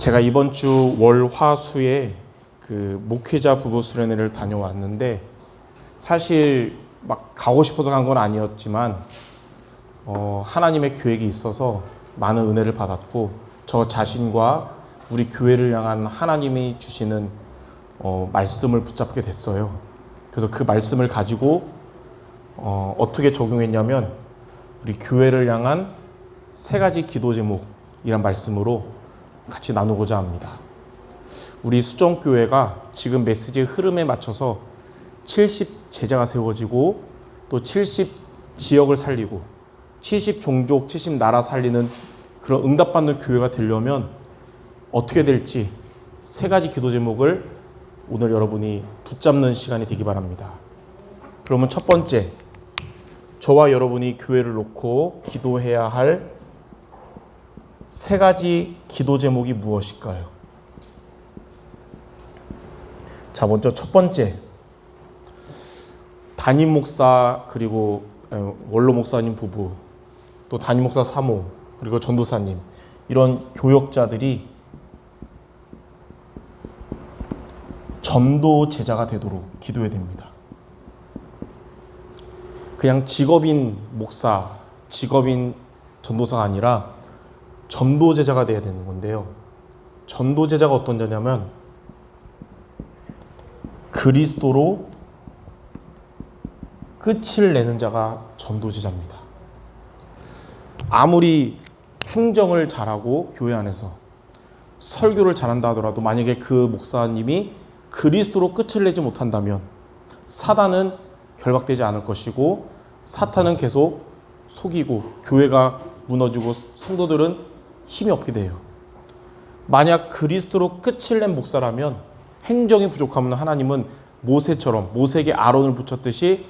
제가 이번 주 월, 화, 수에 그 목회자 부부 수련회를 다녀왔는데 사실 막 가고 싶어서 간 건 아니었지만 하나님의 계획이 있어서 많은 은혜를 받았고 저 자신과 우리 교회를 향한 하나님이 주시는 말씀을 붙잡게 됐어요. 그래서 그 말씀을 가지고 어떻게 적용했냐면 우리 교회를 향한 3가지 기도 제목이란 말씀으로 같이 나누고자 합니다. 우리 수정교회가 지금 메시지의 흐름에 맞춰서 70 제자가 세워지고 또 70 지역을 살리고 70 종족, 70 나라 살리는 그런 응답받는 교회가 되려면 어떻게 될지 3가지 기도 제목을 오늘 여러분이 붙잡는 시간이 되기 바랍니다. 그러면 첫 번째, 저와 여러분이 교회를 놓고 기도해야 할 3가지 기도 제목이 무엇일까요? 자, 먼저 첫 번째, 담임 목사 그리고 원로 목사님 부부, 또 담임 목사 사모, 그리고 전도사님, 이런 교역자들이 전도 제자가 되도록 기도해야 됩니다. 그냥 직업인 목사, 직업인 전도사가 아니라 전도 제자가 돼야 되는 건데요. 전도 제자가 어떤 자냐면 그리스도로 끝을 내는 자가 전도 제자입니다. 아무리 행정을 잘하고 교회 안에서 설교를 잘한다 하더라도 만약에 그 목사님이 그리스도로 끝을 내지 못한다면 사단은 결박되지 않을 것이고 사탄은 계속 속이고 교회가 무너지고 성도들은 힘이 없게 돼요. 만약 그리스도로 끝을 낸 목사라면 행정이 부족하면 하나님은 모세처럼 모세에게 아론을 붙였듯이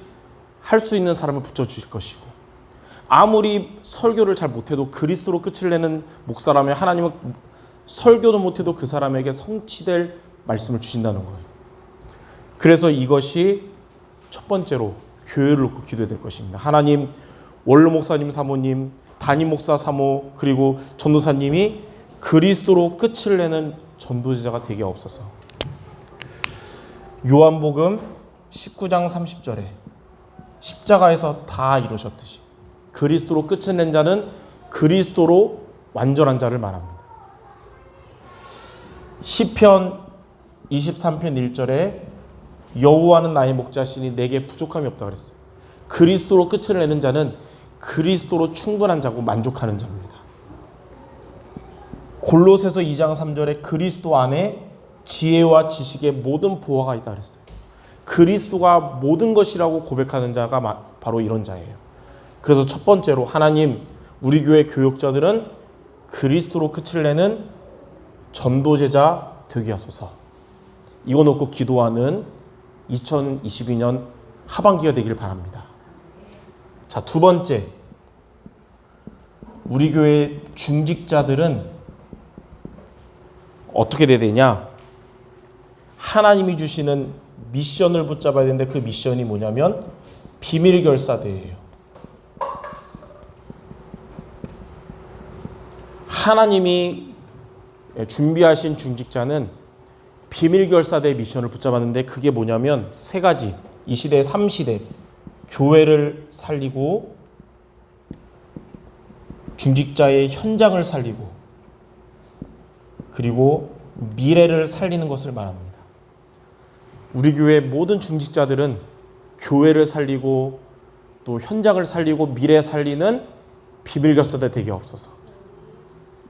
할 수 있는 사람을 붙여주실 것이고, 아무리 설교를 잘 못해도 그리스도로 끝을 내는 목사라면 하나님은 설교도 못해도 그 사람에게 성취될 말씀을 주신다는 거예요. 그래서 이것이 첫 번째로 교회를 놓고 기도해야 될 것입니다. 하나님, 원로 목사님, 사모님, 담임 목사, 사모, 그리고 전도사님이 그리스도로 끝을 내는 전도제자가 되게 없어서. 요한복음 19장 30절에 십자가에서 다 이루셨듯이 그리스도로 끝을 낸 자는 그리스도로 완전한 자를 말합니다. 시편 23편 1절에 여호와는 나의 목자시니 내게 부족함이 없다 그랬어요. 그리스도로 끝을 내는 자는 그리스도로 충분한 자고 만족하는 자입니다. 골로새서 2장 3절에 그리스도 안에 지혜와 지식의 모든 보화가 있다 그랬어요. 그리스도가 모든 것이라고 고백하는 자가 바로 이런 자예요. 그래서 첫 번째로 하나님, 우리 교회 교역자들은 그리스도로 끝을 내는 전도제자 되게 하소서. 이거 놓고 기도하는 2022년 하반기가 되기를 바랍니다. 자, 두 번째, 우리 교회 중직자들은 어떻게 돼야 되냐? 하나님이 주시는 미션을 붙잡아야 되는데 그 미션이 뭐냐면 비밀결사대예요. 하나님이 준비하신 중직자는 비밀결사대의 미션을 붙잡았는데 그게 뭐냐면 3가지, 이 시대 3시대, 교회를 살리고 중직자의 현장을 살리고 그리고 미래를 살리는 것을 말합니다. 우리 교회 모든 중직자들은 교회를 살리고 또 현장을 살리고 미래 살리는 비밀결사대 되게 없어서.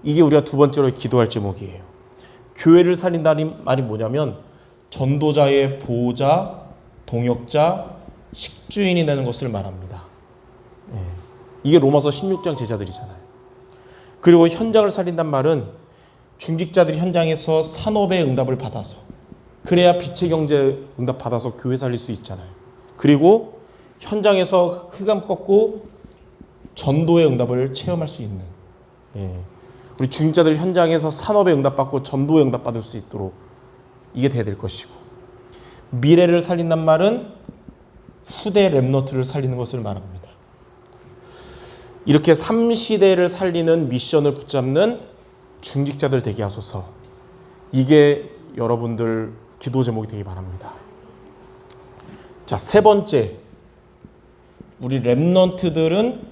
이게 우리가 두 번째로 기도할 제목이에요. 교회를 살린다는 말이 뭐냐면 전도자의 보호자, 동역자, 식주인이 되는 것을 말합니다. 이게 로마서 16장 제자들이잖아요. 그리고 현장을 살린단 말은 중직자들이 현장에서 산업의 응답을 받아서, 그래야 빛의 경제 응답 받아서 교회 살릴 수 있잖아요. 그리고 현장에서 흑암 꺾고 전도의 응답을 체험할 수 있는, 우리 중직자들 현장에서 산업의 응답 받고 전도의 응답 받을 수 있도록 이게 돼야 될 것이고, 미래를 살린단 말은 후대 렘너트를 살리는 것을 말합니다. 이렇게 3시대를 살리는 미션을 붙잡는 중직자들 되게 하소서. 이게 여러분들 기도 제목이 되기 바랍니다. 자, 세 번째, 우리 렘넌트들은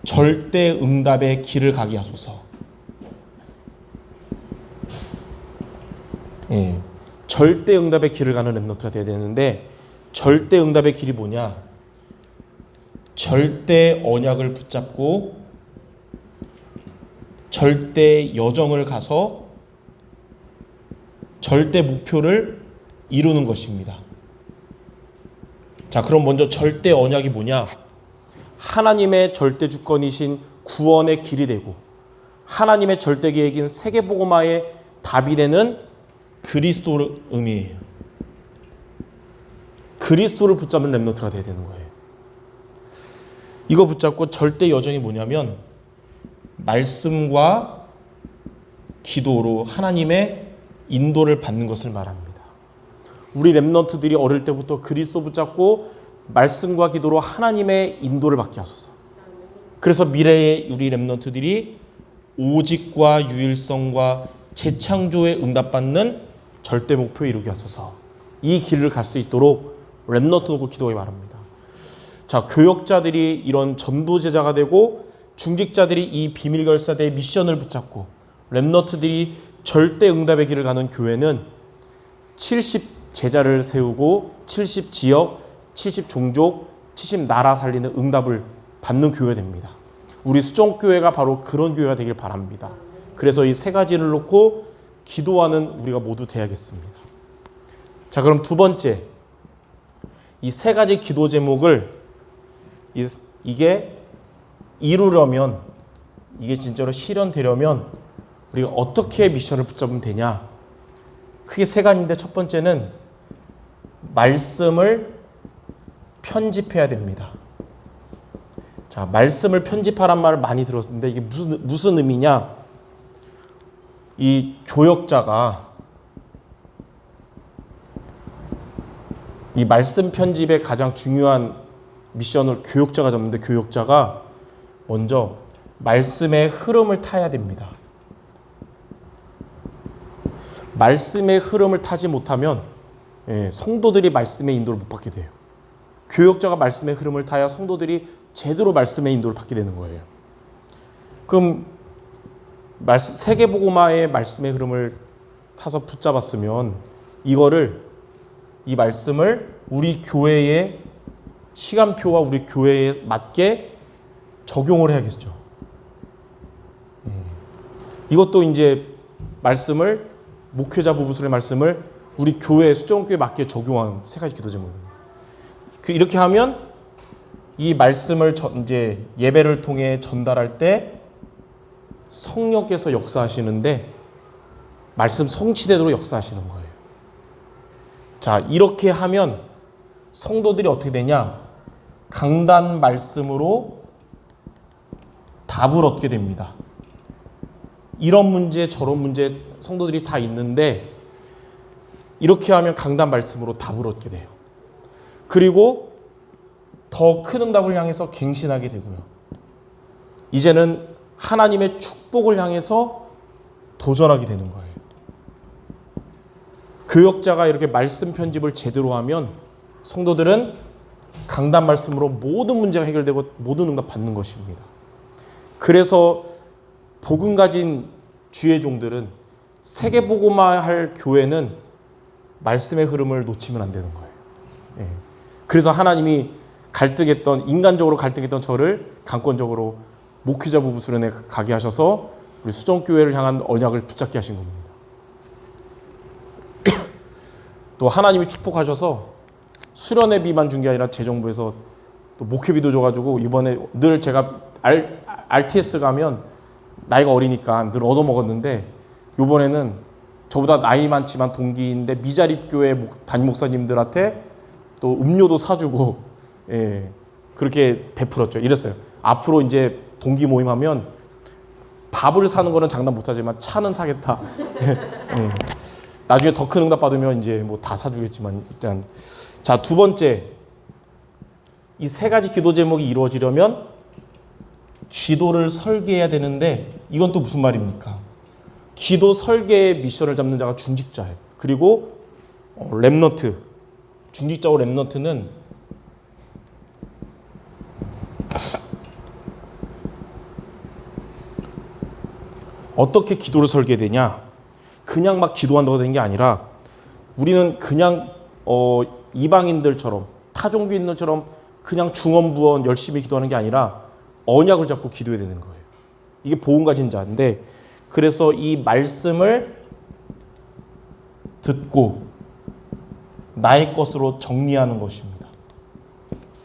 절대 응답의 길을 가게 하소서. 예, 절대 응답의 길을 가는 렘넌트가 되어야 되는데, 절대 응답의 길이 뭐냐? 절대 언약을 붙잡고 절대 여정을 가서 절대 목표를 이루는 것입니다. 자, 그럼 먼저 절대 언약이 뭐냐? 하나님의 절대 주권이신 구원의 길이 되고 하나님의 절대 계획인 세계복음화의 답이 되는 그리스도를 의미해요. 그리스도를 붙잡는 렘넌트가 되어야 되는 거예요. 이거 붙잡고 절대 여정이 뭐냐면 말씀과 기도로 하나님의 인도를 받는 것을 말합니다. 우리 렘넌트들이 어릴 때부터 그리스도 붙잡고 말씀과 기도로 하나님의 인도를 받게 하소서. 그래서 미래의 우리 렘넌트들이 오직과 유일성과 재창조에 응답받는 절대 목표에 이루게 하소서. 이 길을 갈 수 있도록 렘넌트 놓고 기도하기 바랍니다. 자, 교역자들이 이런 전도제자가 되고 중직자들이 이 비밀결사대의 미션을 붙잡고 렘넌트들이 절대 응답의 길을 가는 교회는 70 제자를 세우고 70 지역, 70 종족, 70 나라 살리는 응답을 받는 교회가 됩니다. 우리 수종교회가 바로 그런 교회가 되길 바랍니다. 그래서 이 세 가지를 놓고 기도하는 우리가 모두 돼야겠습니다. 자, 그럼 두 번째, 이 세 가지 기도 제목을 이게 이루려면, 이게 진짜로 실현되려면 우리가 어떻게 미션을 붙잡으면 되냐? 크게 세 가지인데, 첫 번째는 말씀을 편집해야 됩니다. 자, 말씀을 편집하란 말을 많이 들었는데 이게 무슨 의미냐? 이 교역자가 이 말씀 편집의 가장 중요한 미션을 교역자가 잡는데, 교역자가 먼저 말씀의 흐름을 타야 됩니다. 말씀의 흐름을 타지 못하면 성도들이 말씀의 인도를 못 받게 돼요. 교역자가 말씀의 흐름을 타야 성도들이 제대로 말씀의 인도를 받게 되는 거예요. 그럼 세계복음화의 말씀의 흐름을 타서 붙잡았으면 이 말씀을 우리 교회의 시간표와 우리 교회에 맞게 적용을 해야겠죠. 이것도 이제 목회자 부부술의 말씀을 우리 교회 수종교회에 맞게 적용한 세 가지 기도 제목입니다. 이렇게 하면 이 말씀을 이제 예배를 통해 전달할 때 성령께서 역사하시는데 말씀 성취되도록 역사하시는 거예요. 자, 이렇게 하면 성도들이 어떻게 되냐? 강단 말씀으로 답을 얻게 됩니다. 이런 문제 저런 문제 성도들이 다 있는데 이렇게 하면 강단 말씀으로 답을 얻게 돼요. 그리고 더 큰 응답을 향해서 갱신하게 되고요. 이제는 하나님의 축복을 향해서 도전하게 되는 거예요. 교역자가 이렇게 말씀 편집을 제대로 하면 성도들은 강단 말씀으로 모든 문제가 해결되고 모든 응답 받는 것입니다. 그래서 복음 가진 주의 종들은 세계복음화할 교회는 말씀의 흐름을 놓치면 안 되는 거예요. 그래서 하나님이 인간적으로 갈등했던 저를 강권적으로 목회자 부부 수련회 가게 하셔서 우리 수정교회를 향한 언약을 붙잡게 하신 겁니다. 또 하나님이 축복하셔서 수련회비만 준 게 아니라 재정부에서 또 목회비도 줘가지고 이번에 늘 제가 RTS 가면 나이가 어리니까 늘 얻어먹었는데 이번에는 저보다 나이 많지만 동기인데 미자립교회 담임 목사님들한테 또 음료도 사주고 그렇게 베풀었죠. 이랬어요. 앞으로 이제 동기 모임하면 밥을 사는 거는 장담 못하지만 차는 사겠다. 나중에 더 큰 응답 받으면 이제 뭐 다 사주겠지만 일단 자, 두 번째, 이 세 가지 기도 제목이 이루어지려면 기도를 설계해야 되는데 이건 또 무슨 말입니까? 기도 설계의 미션을 잡는 자가 중직자예요. 그리고 렘넌트, 중직자와 렘넌트는 어떻게 기도를 설계되냐? 그냥 막 기도한다고 되는 게 아니라 우리는 그냥 이방인들처럼 타종교인들처럼 그냥 중언부언 열심히 기도하는 게 아니라 언약을 잡고 기도해야 되는 거예요. 이게 복음 가진 자인데, 그래서 이 말씀을 듣고 나의 것으로 정리하는 것입니다.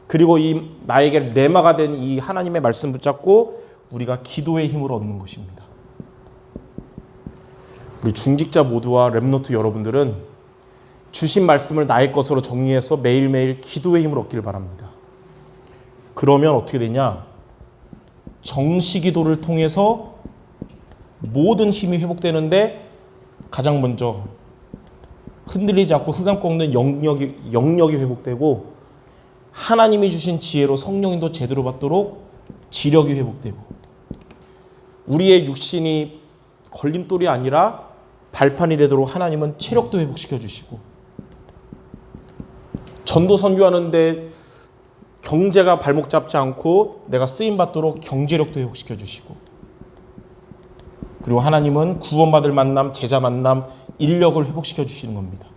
그리고 이 나에게 레마가 된 이 하나님의 말씀 붙잡고 우리가 기도의 힘을 얻는 것입니다. 우리 중직자 모두와 렘넌트 여러분들은 주신 말씀을 나의 것으로 정리해서 매일매일 기도의 힘을 얻기를 바랍니다. 그러면 어떻게 되냐? 정시기도를 통해서 모든 힘이 회복되는데 가장 먼저 흔들리지 않고 흑암 꺾는 영역이 회복되고, 하나님이 주신 지혜로 성령인도 제대로 받도록 지력이 회복되고, 우리의 육신이 걸림돌이 아니라 발판이 되도록 하나님은 체력도 회복시켜 주시고, 전도 선교하는데 경제가 발목 잡지 않고 내가 쓰임 받도록 경제력도 회복시켜 주시고, 그리고 하나님은 구원받을 만남, 제자 만남, 인력을 회복시켜 주시는 겁니다.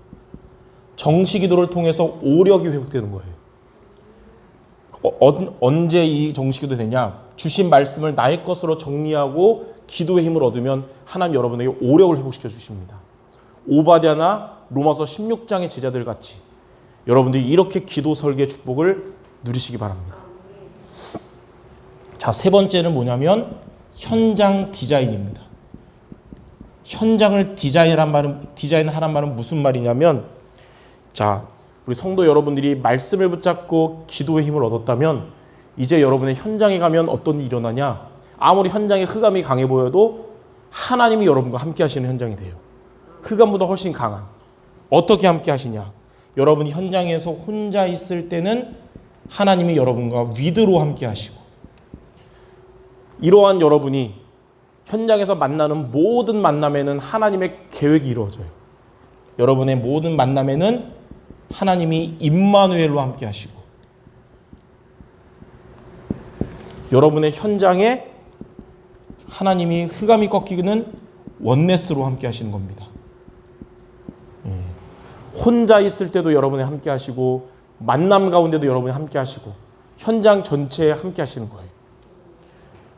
정시기도를 통해서 오력이 회복되는 거예요. 언제 이 정시기도 되냐? 주신 말씀을 나의 것으로 정리하고 기도의 힘을 얻으면 하나님 여러분에게 오력을 회복시켜 주십니다. 오바댜나 로마서 16장의 제자들 같이 여러분들이 이렇게 기도 설계 축복을 누리시기 바랍니다. 자, 세 번째는 뭐냐면 현장 디자인입니다. 현장을 디자인하란 말은 무슨 말이냐면, 자, 우리 성도 여러분들이 말씀을 붙잡고 기도의 힘을 얻었다면 이제 여러분의 현장에 가면 어떤 일이 일어나냐? 아무리 현장에 흑암이 강해 보여도 하나님이 여러분과 함께 하시는 현장이 돼요. 흑암보다 훨씬 강한. 어떻게 함께 하시냐? 여러분이 현장에서 혼자 있을 때는 하나님이 여러분과 위드로 함께 하시고, 이러한 여러분이 현장에서 만나는 모든 만남에는 하나님의 계획이 이루어져요. 여러분의 모든 만남에는 하나님이 임마누엘로 함께 하시고, 여러분의 현장에 하나님이 흑암이 꺾이는 원네스로 함께 하시는 겁니다. 혼자 있을 때도 여러분이 함께 하시고, 만남 가운데도 여러분이 함께 하시고, 현장 전체에 함께 하시는 거예요.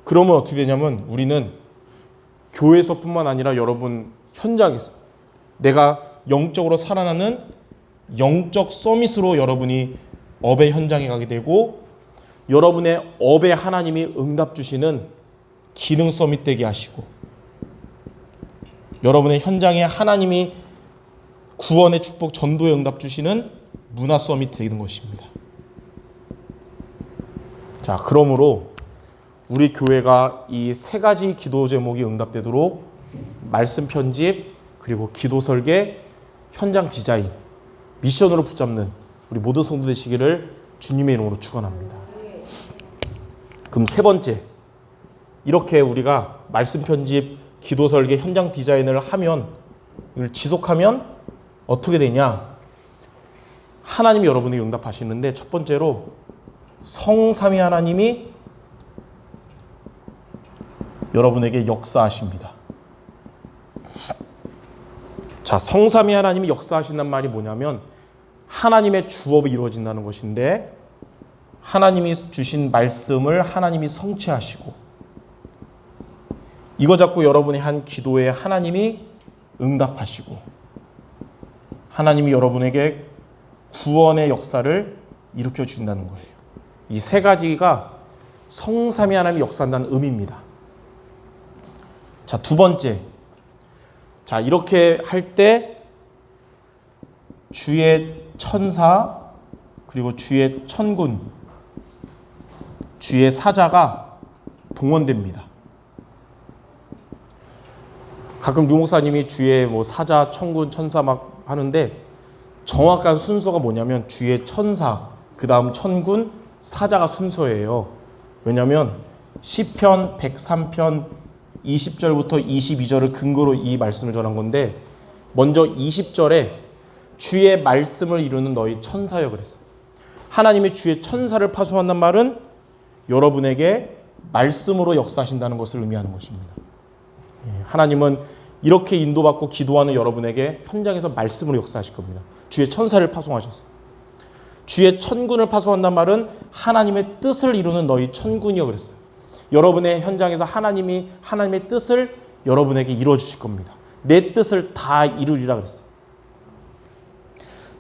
그러면 어떻게 되냐면 우리는 교회에서뿐만 아니라 여러분 현장에서 내가 영적으로 살아나는 영적 서밋으로 여러분이 업의 현장에 가게 되고, 여러분의 업에 하나님이 응답 주시는 기능 서밋 되게 하시고, 여러분의 현장에 하나님이 구원의 축복, 전도의 응답 주시는 문화 서밋 되는 것입니다. 자, 그러므로 우리 교회가 이 세 가지 기도 제목이 응답되도록 말씀 편집, 그리고 기도 설계, 현장 디자인, 미션으로 붙잡는 우리 모든 성도 되시기를 주님의 이름으로 축원합니다. 그럼 세 번째, 이렇게 우리가 말씀 편집, 기도 설계, 현장 디자인을 하면, 이걸 지속하면 어떻게 되냐? 하나님이 여러분에게 응답하시는데, 첫 번째로 성삼위 하나님이 여러분에게 역사하십니다. 자, 성삼위 하나님이 역사하신다는 말이 뭐냐면 하나님의 주업이 이루어진다는 것인데, 하나님이 주신 말씀을 하나님이 성취하시고, 이거 잡고 여러분이 한 기도에 하나님이 응답하시고, 하나님이 여러분에게 구원의 역사를 일으켜 주신다는 거예요. 이 세 가지가 성삼위 하나님이 역사한다는 의미입니다. 자, 두 번째. 자, 이렇게 할 때 주의 천사, 그리고 주의 천군, 주의 사자가 동원됩니다. 가끔 류 목사님이 주의 사자, 천군, 천사 막 하는데, 정확한 순서가 뭐냐면 주의 천사, 그 다음 천군, 사자가 순서예요. 왜냐하면 시편 103편 20절부터 22절을 근거로 이 말씀을 전한 건데, 먼저 20절에 주의 말씀을 이루는 너희 천사여 그랬어요. 하나님의 주의 천사를 파송한다는 말은 여러분에게 말씀으로 역사하신다는 것을 의미하는 것입니다. 하나님은 이렇게 인도받고 기도하는 여러분에게 현장에서 말씀으로 역사하실 겁니다. 주의 천사를 파송하셨어요. 주의 천군을 파송한다는 말은 하나님의 뜻을 이루는 너희 천군이여 그랬어요. 여러분의 현장에서 하나님의 뜻을 여러분에게 이루어 주실 겁니다. 내 뜻을 다 이루리라 그랬어요.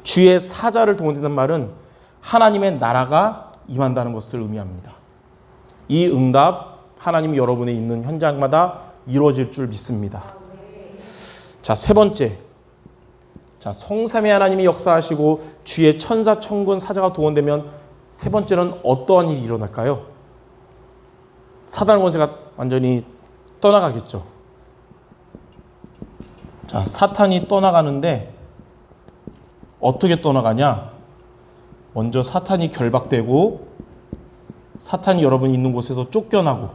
주의 사자를 동원한다는 말은 하나님의 나라가 임한다는 것을 의미합니다. 이 응답 하나님이 여러분이 있는 현장마다 이루어질 줄 믿습니다. 자, 세 번째. 자, 성삼위 하나님이 역사하시고 주의 천사, 천군, 사자가 동원되면 세 번째는 어떠한 일이 일어날까요? 사단 권세가 완전히 떠나가겠죠. 자, 사탄이 떠나가는데 어떻게 떠나가냐? 먼저 사탄이 결박되고 사탄이 여러분이 있는 곳에서 쫓겨나고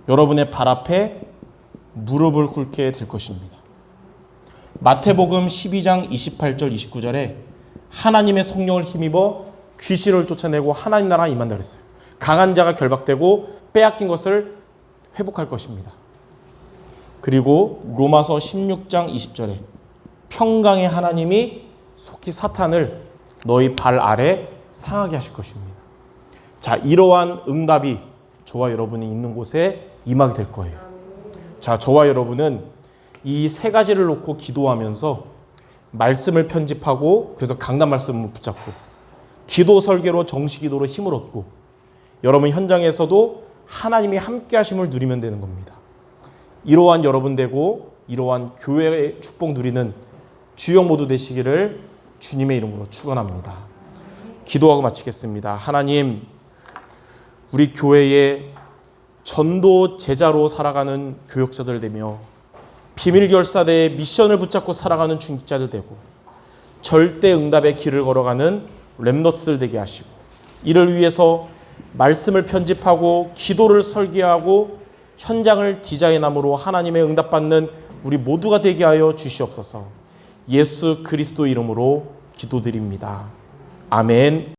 여러분의 발 앞에 무릎을 꿇게 될 것입니다. 마태복음 12장 28절 29절에 하나님의 성령을 힘입어 귀신을 쫓아내고 하나님 나라가 임한다 그랬어요. 강한 자가 결박되고 빼앗긴 것을 회복할 것입니다. 그리고 로마서 16장 20절에 평강의 하나님이 속히 사탄을 너희 발 아래 상하게 하실 것입니다. 자, 이러한 응답이 저와 여러분이 있는 곳에 임하게 될 거예요. 자, 저와 여러분은 이 세 가지를 놓고 기도하면서 말씀을 편집하고 그래서 강단 말씀을 붙잡고 기도 설계로 정식 기도로 힘을 얻고 여러분 현장에서도 하나님이 함께 하심을 누리면 되는 겁니다. 이러한 여러분 되고 이러한 교회의 축복 누리는 주역 모두 되시기를 주님의 이름으로 축원합니다. 기도하고 마치겠습니다. 하나님, 우리 교회의 전도 제자로 살아가는 교역자들 되며 비밀결사대의 미션을 붙잡고 살아가는 중직자들 되고 절대 응답의 길을 걸어가는 렘너트들 되게 하시고 이를 위해서 말씀을 편집하고 기도를 설계하고 현장을 디자인함으로 하나님의 응답받는 우리 모두가 되게 하여 주시옵소서. 예수 그리스도 이름으로 기도드립니다. 아멘.